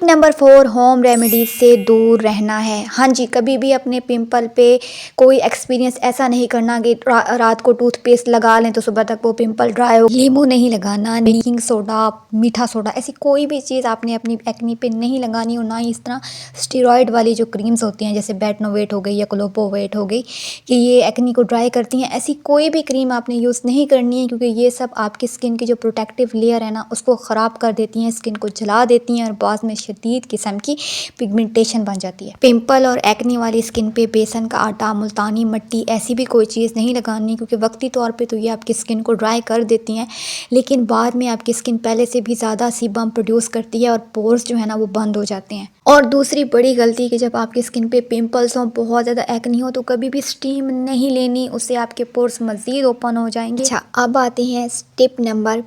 Tip number 4, home remedies से दूर रहना है। हाँ जी, कभी भी अपने पिंपल पे कोई एक्सपीरियंस ऐसा नहीं करना कि रात को टूथपेस्ट लगा लें तो सुबह तक वो पिंपल ड्राई हो। नींबू नहीं लगाना, बेकिंग सोडा, मीठा सोडा, ऐसी कोई भी चीज़ आपने अपनी एक्नी पे नहीं लगानी और ना ही इस तरह स्टेरॉइड वाली जो क्रीम्स होती हैं जैसे बेटनोवेट हो गई या क्लोपोवेट हो गई कि ये एक्नी को ड्राई करती हैं, ऐसी कोई भी क्रीम आपने यूज़ नहीं करनी है क्योंकि ये सब आपकी स्किन की जो प्रोटेक्टिव लेयर है ना उसको ख़राब कर देती हैं, स्किन को जला देती हैं और बाद में शदीद किस्म की पिगमेंटेशन बन जाती है। पिंपल और एक्नी वाली स्किन पे बेसन का आटा, मुल्तानी मट्टी ऐसी भी कोई चीज़ नहीं लगानी क्योंकि वक्ती तौर पे तो ये आपकी स्किन को ड्राई कर देती हैं, लेकिन बाद में आपकी स्किन पहले से भी ज़्यादा सीबम प्रोड्यूस करती है और पोर्स जो है ना वो बंद हो जाते हैं। और दूसरी बड़ी गलती कि जब आपकी स्किन पे पिंपल्स हो, बहुत ज़्यादा एक्नी हो तो कभी भी स्टीम नहीं लेनी, उससे आपके पोर्स मज़ीद ओपन हो जाएंगे। अच्छा, अब आते हैं टिप नंबर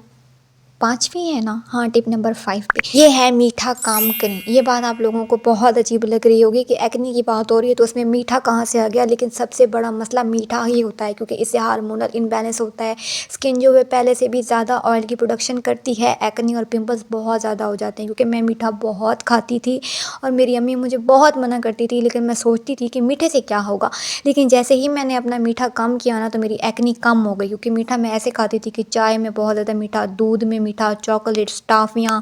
5वीं है ना, हाँ टिप नंबर 5 पे, ये है मीठा काम करें। ये बात आप लोगों को बहुत अजीब लग रही होगी कि एक्नी की बात हो रही है तो उसमें मीठा कहाँ से आ गया, लेकिन सबसे बड़ा मसला मीठा ही होता है क्योंकि इससे हार्मोनल इम्बैलेंस होता है। स्किन जो है पहले से भी ज़्यादा ऑयल की प्रोडक्शन करती है, एक्नी और पिंपल्स बहुत ज़्यादा हो जाते हैं। क्योंकि मैं मीठा बहुत खाती थी और मेरी अम्मी मुझे बहुत मना करती थी, लेकिन मैं सोचती थी कि मीठे से क्या होगा, लेकिन जैसे ही मैंने अपना मीठा कम किया ना तो मेरी एक्नी कम हो गई। क्योंकि मीठा मैं ऐसे खाती थी कि चाय में बहुत ज़्यादा मीठा, दूध में मीठा, चॉकलेट्स, टॉफ़ियाँ,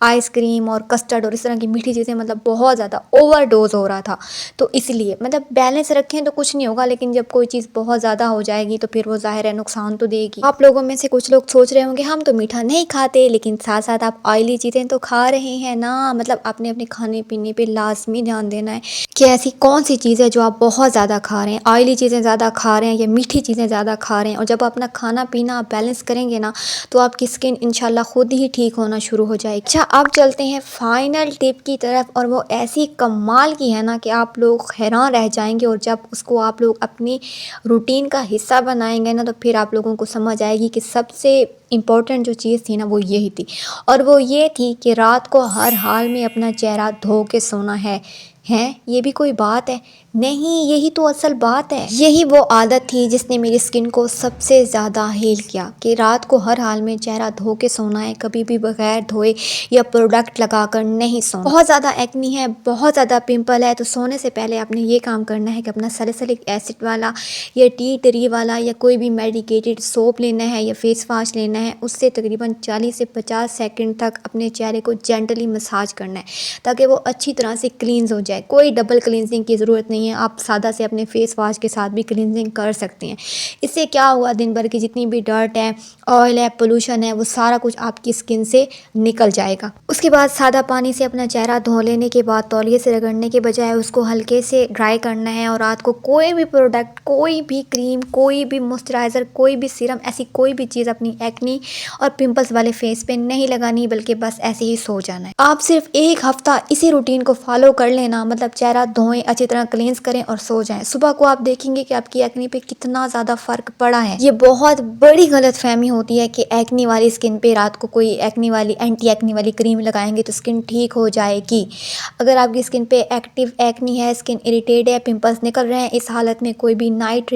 आइसक्रीम और कस्टर्ड और इस तरह की मीठी चीज़ें, मतलब बहुत ज़्यादा ओवरडोज हो रहा था। तो इसलिए मतलब बैलेंस रखें तो कुछ नहीं होगा, लेकिन जब कोई चीज़ बहुत ज़्यादा हो जाएगी तो फिर वो ज़ाहिर है नुकसान तो देगी। आप लोगों में से कुछ लोग सोच रहे होंगे हम तो मीठा नहीं खाते, लेकिन साथ साथ आप ऑयली चीज़ें तो खा रहे हैं ना। मतलब आपने अपने खाने पीने पे लाजमी ध्यान देना है कि ऐसी कौन सी चीज़ है जो आप बहुत ज़्यादा खा रहे हैं, ऑयली चीज़ें ज़्यादा खा रहे हैं या मीठी चीज़ें ज़्यादा खा रहे हैं। और जब अपना खाना पीना आप बैलेंस करेंगे ना तो आपकी स्किन इंशाल्लाह खुद ही ठीक होना शुरू हो जाएगी। अच्छा, अब चलते हैं फाइनल टिप की तरफ और वो ऐसी कमाल की है ना कि आप लोग हैरान रह जाएंगे और जब उसको आप लोग अपनी रूटीन का हिस्सा बनाएंगे ना तो फिर आप लोगों को समझ आएगी कि सबसे इम्पॉर्टेंट जो चीज़ थी ना वो यही थी। और वो ये थी कि रात को हर हाल में अपना चेहरा धो के सोना है। ये भी कोई बात है? नहीं, यही तो असल बात है। यही वो आदत थी जिसने मेरी स्किन को सबसे ज़्यादा हील किया कि रात को हर हाल में चेहरा धो के सोना है, कभी भी बगैर धोए या प्रोडक्ट लगाकर नहीं सोना। बहुत ज़्यादा एक्नी है, बहुत ज़्यादा पिंपल है तो सोने से पहले आपने ये काम करना है कि अपना सैलिसिलिक एसिड वाला या टी ट्री वाला या कोई भी मेडिकेटेड सोप लेना है या फेस वॉश लेना है। उससे तकरीबन 40 से 50 सेकंड तक अपने चेहरे को जेंटली मसाज करना है ताकि वो अच्छी तरह से क्लींस हो जाए। कोई डबल क्लींजिंग की ज़रूरत नहीं है, आप सादा से अपने फेस वॉश के साथ भी क्लींजिंग कर सकते हैं। इससे क्या हुआ, दिन भर की जितनी भी डर्ट है, ऑयल है, पोल्यूशन है, वो सारा कुछ आपकी स्किन से निकल जाएगा। उसके बाद सादा पानी से अपना चेहरा धो लेने के बाद तौलिए से रगड़ने के बजाय उसको हल्के से ड्राई करना है और रात को कोई भी प्रोडक्ट, कोई भी क्रीम, कोई भी मॉइस्चराइज़र, कोई भी सीरम, ऐसी कोई भी चीज़ अपनी एक्नी और पिंपल्स वाले फेस पे नहीं लगानी, बल्कि बस ऐसे ही सो जाना है। आप सिर्फ 1 हफ्ता इसी रूटीन को फॉलो कर लेना, मतलब चेहरा धोएं, अच्छी तरह क्लींस करें और सो जाएं। सुबह को आप देखेंगे कि आपकी एक्नी पे कितना ज़्यादा फ़र्क पड़ा है। ये बहुत बड़ी गलतफहमी होती है कि एक्नी वाली स्किन पे रात को कोई एक्नी वाली, एंटी एक्नी वाली क्रीम लगाएंगे तो स्किन ठीक हो जाएगी। अगर आपकी स्किन पे एक्टिव एक्नी है, स्किन इरिटेट है, पिंपल्स निकल रहे हैं, इस हालत में कोई भी night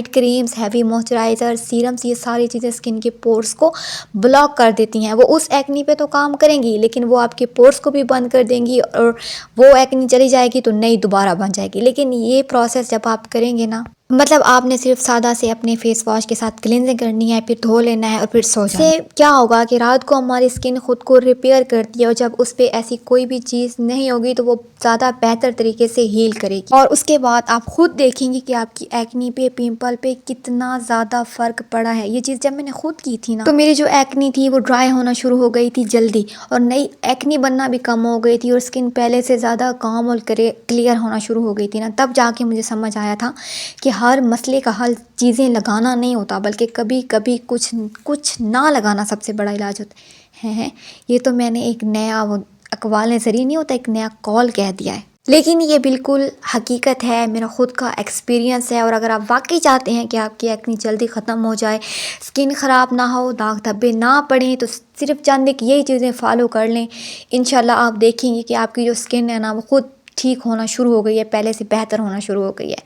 creams, heavy moisturiser, serums, ये सारी चीज़ें स्किन के पोर्स को ब्लॉक कर देती हैं। वो उस एक्नी पे तो काम करेंगी लेकिन वो आपके पोर्स को भी बंद कर देंगी और वो एक्नी चली जाएगी तो नई दोबारा बन जाएगी। लेकिन ये प्रोसेस जब आप करेंगे ना, मतलब आपने सिर्फ सादा से अपने फेस वॉश के साथ क्लींजिंग करनी है, फिर धो लेना है और फिर सो जाना है। क्या होगा कि रात को हमारी स्किन खुद को रिपेयर करती है और जब उस पर ऐसी कोई भी चीज़ नहीं होगी तो वो ज़्यादा बेहतर तरीके से हील करेगी। और उसके बाद आप खुद देखेंगे कि आपकी एक्नी पे, पिंपल पे कितना ज़्यादा फ़र्क पड़ा है। ये चीज़ जब मैंने खुद की थी ना तो मेरी जो एक्नी थी वो ड्राई होना शुरू हो गई थी जल्दी और नई एक्नी बनना भी कम हो गई थी और स्किन पहले से ज़्यादा काम और क्लियर होना शुरू हो गई थी ना। तब जाके मुझे समझ आया था कि हर मसले का हल चीज़ें लगाना नहीं होता, बल्कि कभी कभी कुछ ना लगाना सबसे बड़ा इलाज होता है। ये तो मैंने एक नया, वो अकवाल ज़रिए नहीं होता, एक नया कॉल कह दिया है, लेकिन ये बिल्कुल हकीकत है, मेरा खुद का एक्सपीरियंस है। और अगर आप वाकई चाहते हैं कि आपकी एक्नी जल्दी ख़त्म हो जाए, स्किन ख़राब ना हो, दाग धब्बे ना पड़ें, तो सिर्फ चंद एक यही चीज़ें फॉलो कर लें। इंशाल्लाह आप देखेंगे कि आपकी जो स्किन है ना वो खुद ठीक होना शुरू हो गई है, पहले से बेहतर होना शुरू हो गई है।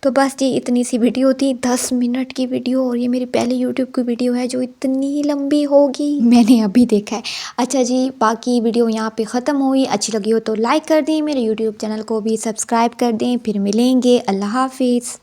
तो बस जी इतनी सी वीडियो थी, 10 मिनट की वीडियो, और ये मेरी पहली यूट्यूब की वीडियो है जो इतनी लंबी होगी, मैंने अभी देखा है। अच्छा जी, बाकी वीडियो यहाँ पे ख़त्म हुई। अच्छी लगी हो तो लाइक कर दें, मेरे यूट्यूब चैनल को भी सब्सक्राइब कर दें। फिर मिलेंगे, अल्लाह हाफिज़।